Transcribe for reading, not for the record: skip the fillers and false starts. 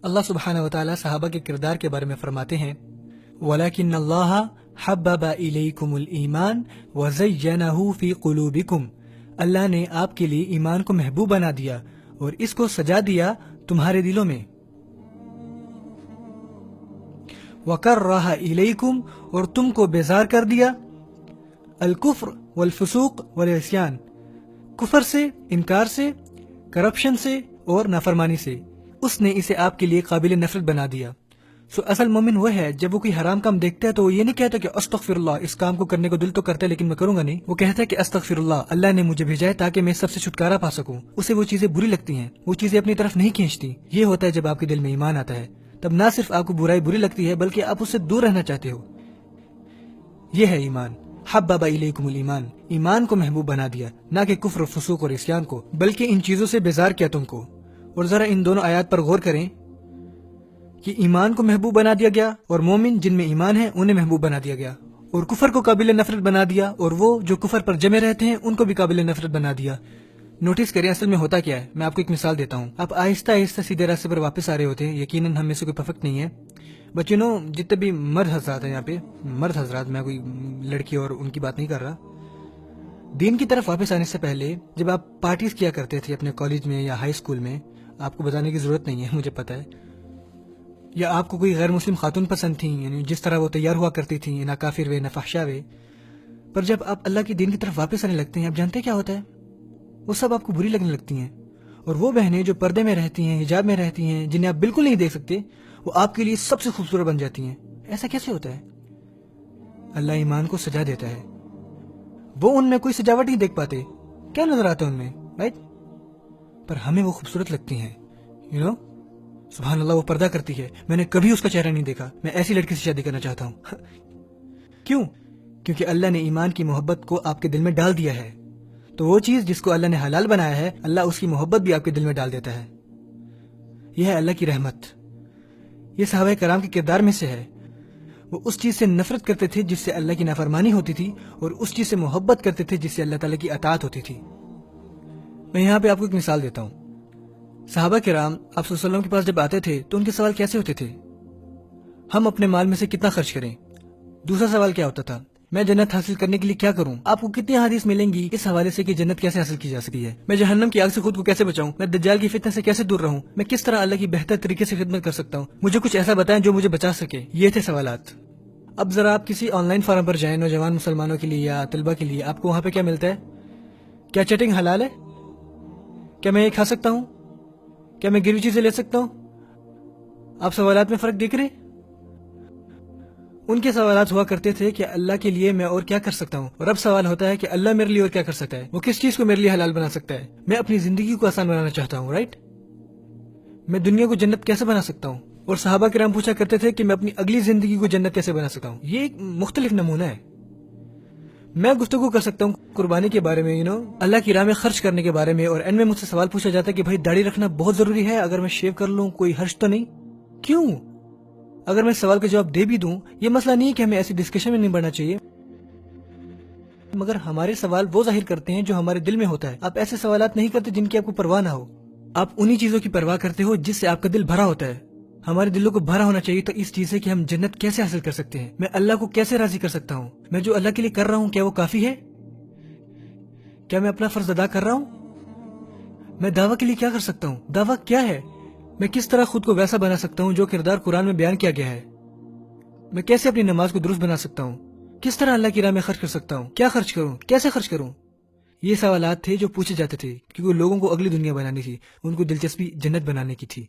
اللہ سبحانہ و تعالی صحابہ کے کردار کے بارے میں فرماتے ہیں وَلَكِنَّ اللَّهَ حَبَّبَ إِلَيْكُمُ الْإِيمَانَ وَزَيَّنَهُ فِي قُلُوبِكُمْ اللہ نے آپ کے لیے ایمان کو محبوب بنا دیا اور اس کو سجا دیا تمہارے دلوں میں وَكَرَّهَ إِلَيْكُمْ اور تم کو بیزار کر دیا الکفر والفسوق والعصیان کفر سے، انکار سے، کرپشن سے اور نافرمانی سے اس نے اسے آپ کے لیے قابل نفرت بنا دیا۔ اصل مومن وہ ہے جب وہ کوئی حرام کام دیکھتا ہے تو وہ یہ نہیں کہتا کہ استغفر اللہ، اس کام کو کرنے کو دل تو کرتا ہے لیکن میں کروں گا نہیں، وہ کہتا ہے کہ استغفر اللہ، اللہ نے مجھے بھیجا ہے تاکہ میں سب سے چھٹکارا پا سکوں۔ اسے وہ چیزیں بری لگتی ہیں، وہ چیزیں اپنی طرف نہیں کھینچتی۔ یہ ہوتا ہے جب آپ کے دل میں ایمان آتا ہے، تب نہ صرف آپ کو برائی بری لگتی ہے بلکہ آپ اس سے دور رہنا چاہتے ہو۔ یہ ہے ایمان، حبب الیکم الایمان، ایمان کو محبوب بنا دیا، نہ کہ کفر، فسوق اور عصیان کو، بلکہ ان چیزوں سے بیزار کیا تم کو۔ اور ذرا ان دونوں آیات پر غور کریں کہ ایمان کو محبوب بنا دیا گیا اور مومن جن میں ایمان ہے انہیں محبوب بنا دیا گیا، اور کفر کو قابل نفرت بنا دیا اور وہ جو کفر پر جمے رہتے ہیں ان کو بھی قابل نفرت بنا دیا۔ نوٹس کریں اصل میں ہوتا کیا ہے، میں آپ کو ایک مثال دیتا ہوں۔ آپ آہستہ آہستہ سیدھے راستے پر واپس آ رہے ہوتے ہیں، یقیناً ہم میں سے کوئی پرفیکٹ نہیں ہے، بٹ جتنے بھی مرد حضرات ہیں یہاں پہ، مرد حضرات، میں کوئی لڑکی اور ان کی بات نہیں کر رہا، دین کی طرف واپس آنے سے پہلے جب آپ پارٹیز کیا کرتے تھے اپنے کالج میں یا ہائی اسکول میں، آپ کو بتانے کی ضرورت نہیں ہے، مجھے پتا ہے، یا آپ کو کوئی غیر مسلم خاتون پسند تھیں، یعنی جس طرح وہ تیار ہوا کرتی تھیں، نہ کافر وے نہ فحشا وے، پر جب آپ اللہ کی دین کی طرف واپس آنے لگتے ہیں، آپ جانتے کیا ہوتا ہے؟ وہ سب آپ کو بری لگنے لگتی ہیں، اور وہ بہنیں جو پردے میں رہتی ہیں، حجاب میں رہتی ہیں، جنہیں آپ بالکل نہیں دیکھ سکتے، وہ آپ کے لیے سب سے خوبصورت بن جاتی ہیں۔ ایسا کیسے ہوتا ہے؟ اللہ ایمان کو سجا دیتا ہے، وہ ان میں کوئی سجاوٹ نہیں دیکھ پاتے، کیا نظر آتا ہے ان میں، رائٹ؟ پر ہمیں وہ خوبصورت لگتی ہیں، سبحان اللہ، وہ پردہ کرتی ہے، میں نے کبھی اس کا چہرہ نہیں دیکھا، میں ایسی لڑکی سے شادی کرنا چاہتا ہوں۔ کیوں؟ کیونکہ اللہ نے ایمان کی محبت کو آپ کے دل میں ڈال دیا ہے، تو وہ چیز جس کو اللہ نے حلال بنایا ہے، اللہ اس کی محبت بھی آپ کے دل میں ڈال دیتا ہے۔ یہ ہے اللہ کی رحمت۔ یہ صحابہ کرام کے کردار میں سے ہے، وہ اس چیز سے نفرت کرتے تھے جس سے اللہ کی نافرمانی ہوتی تھی، اور اس چیز سے محبت کرتے تھے جس سے اللہ تعالیٰ کی اطاعت ہوتی تھی۔ میں یہاں پہ آپ کو ایک مثال دیتا ہوں۔ صحابہ کرام آپ صلی اللہ علیہ وسلم کے پاس جب آتے تھے تو ان کے سوال کیسے ہوتے تھے؟ ہم اپنے مال میں سے کتنا خرچ کریں؟ دوسرا سوال کیا ہوتا تھا؟ میں جنت حاصل کرنے کے لیے کیا کروں؟ آپ کو کتنی حدیث ملیں گی اس حوالے سے کہ جنت کیسے حاصل کی جا سکتی ہے؟ میں جہنم کی آگ سے خود کو کیسے بچاؤں؟ میں دجال کی فتنہ سے کیسے دور رہوں؟ میں کس طرح اللہ کی بہتر طریقے سے خدمت کر سکتا ہوں؟ مجھے کچھ ایسا بتائیں جو مجھے بچا سکے۔ یہ تھے سوالات۔ اب ذرا آپ کسی آن لائن فارم پر جائیں نوجوان مسلمانوں کے لیے یا طلبہ کے لیے، آپ کو وہاں پہ کیا ملتا ہے؟ کیا چیٹنگ حلال ہے؟ کیا میں یہ کھا سکتا ہوں؟ کیا میں گروی چیزیں لے سکتا ہوں؟ آپ سوالات میں فرق دیکھ رہے؟ ان کے سوالات ہوا کرتے تھے کہ اللہ کے لیے میں اور کیا کر سکتا ہوں، اور اب سوال ہوتا ہے کہ اللہ میرے لیے اور کیا کر سکتا ہے، وہ کس چیز کو میرے لیے حلال بنا سکتا ہے۔ میں اپنی زندگی کو آسان بنانا چاہتا ہوں، رائٹ؟ میں دنیا کو جنت کیسے بنا سکتا ہوں؟ اور صحابہ کرام پوچھا کرتے تھے کہ میں اپنی اگلی زندگی کو جنت کیسے بنا سکتا ہوں۔ یہ ایک مختلف نمونہ ہے۔ میں گفتگو کر سکتا ہوں قربانی کے بارے میں، اللہ کی راہ میں خرچ کرنے کے بارے میں، اور اینڈ میں مجھ سے سوال پوچھا جاتا ہے کہ بھائی داڑھی رکھنا بہت ضروری ہے، اگر میں شیو کر لوں کوئی حرج تو نہیں؟ کیوں؟ اگر میں سوال کا جواب دے بھی دوں، یہ مسئلہ نہیں ہے کہ ہمیں ایسی ڈسکشن میں نہیں بڑھنا چاہیے، مگر ہمارے سوال وہ ظاہر کرتے ہیں جو ہمارے دل میں ہوتا ہے۔ آپ ایسے سوالات نہیں کرتے جن کی آپ کو پرواہ نہ ہو، آپ انہی چیزوں کی پرواہ کرتے ہو جس سے آپ کا دل بھرا ہوتا ہے۔ ہمارے دلوں کو بھرا ہونا چاہیے تو اس چیز سے کہ ہم جنت کیسے حاصل کر سکتے ہیں، میں اللہ کو کیسے راضی کر سکتا ہوں، میں جو اللہ کے لیے کر رہا ہوں کیا وہ کافی ہے؟ کیا میں اپنا فرض ادا کر رہا ہوں؟ میں دعویٰ کے لیے کیا کر سکتا ہوں؟ دعویٰ کیا ہے؟ میں کس طرح خود کو ویسا بنا سکتا ہوں جو کردار قرآن میں بیان کیا گیا ہے؟ میں کیسے اپنی نماز کو درست بنا سکتا ہوں؟ کس طرح اللہ کی راہ میں خرچ کر سکتا ہوں؟ کیا خرچ کروں؟ کیسے خرچ کروں؟ یہ سوالات تھے جو پوچھے جاتے تھے کیونکہ لوگوں کو اگلی دنیا بنانی تھی، ان کو دلچسپی جنت بنانے کی تھی۔